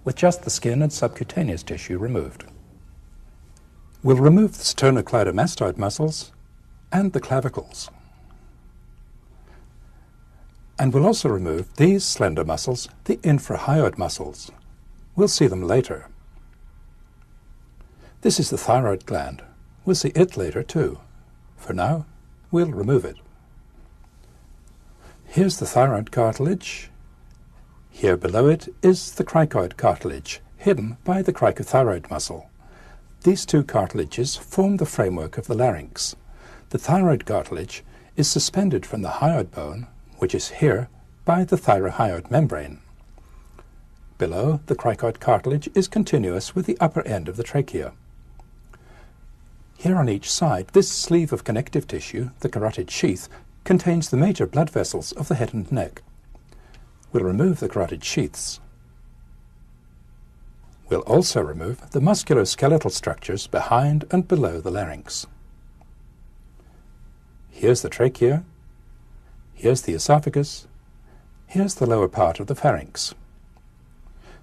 with just the skin and subcutaneous tissue removed. We'll remove the sternocleidomastoid muscles and the clavicles. And we'll also remove these slender muscles, the infrahyoid muscles. We'll see them later. This is the thyroid gland. We'll see it later too. For now, we'll remove it. Here's the thyroid cartilage. Here below it is the cricoid cartilage, hidden by the cricothyroid muscle. These two cartilages form the framework of the larynx. The thyroid cartilage is suspended from the hyoid bone, which is here, by the thyrohyoid membrane. Below, the cricoid cartilage is continuous with the upper end of the trachea. Here on each side, this sleeve of connective tissue, the carotid sheath, contains the major blood vessels of the head and neck. We'll remove the carotid sheaths. We'll also remove the musculoskeletal structures behind and below the larynx. Here's the trachea. Here's the esophagus. Here's the lower part of the pharynx.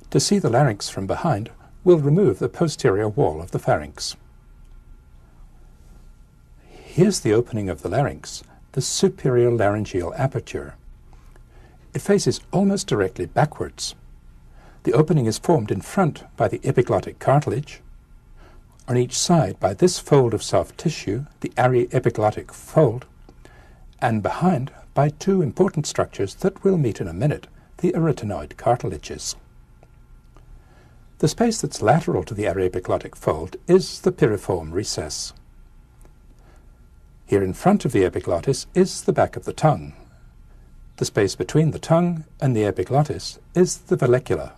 To see the larynx from behind, we'll remove the posterior wall of the pharynx. Here's the opening of the larynx, the superior laryngeal aperture. It faces almost directly backwards. The opening is formed in front by the epiglottic cartilage, on each side by this fold of soft tissue, the aryepiglottic fold, and behind by two important structures that we'll meet in a minute, the arytenoid cartilages. The space that's lateral to the aryepiglottic fold is the piriform recess. Here in front of the epiglottis is the back of the tongue. The space between the tongue and the epiglottis is the vallecula.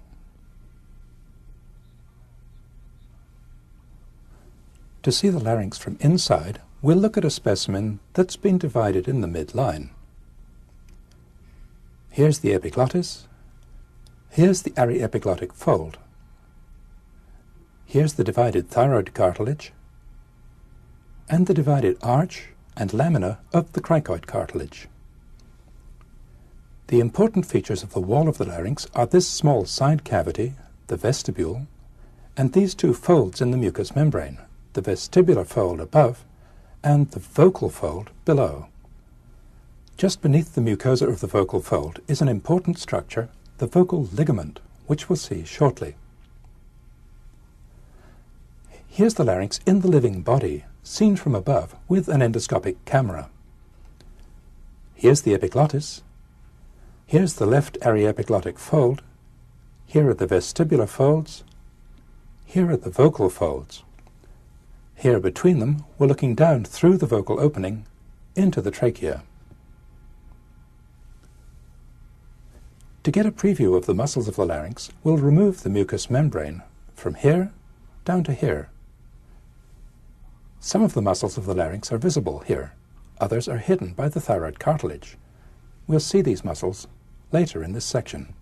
To see the larynx from inside, we'll look at a specimen that's been divided in the midline. Here's the epiglottis. Here's the aryepiglottic fold. Here's the divided thyroid cartilage and the divided arch and lamina of the cricoid cartilage. The important features of the wall of the larynx are this small side cavity, the vestibule, and these two folds in the mucous membrane, the vestibular fold above and the vocal fold below. Just beneath the mucosa of the vocal fold is an important structure, the vocal ligament, which we'll see shortly. Here's the larynx in the living body, seen from above with an endoscopic camera. Here's the epiglottis. Here's the left aryepiglottic fold. Here are the vestibular folds. Here are the vocal folds. Here between them, we're looking down through the vocal opening into the trachea. To get a preview of the muscles of the larynx, we'll remove the mucous membrane from here down to here. Some of the muscles of the larynx are visible here. Others are hidden by the thyroid cartilage. We'll see these muscles later in this section.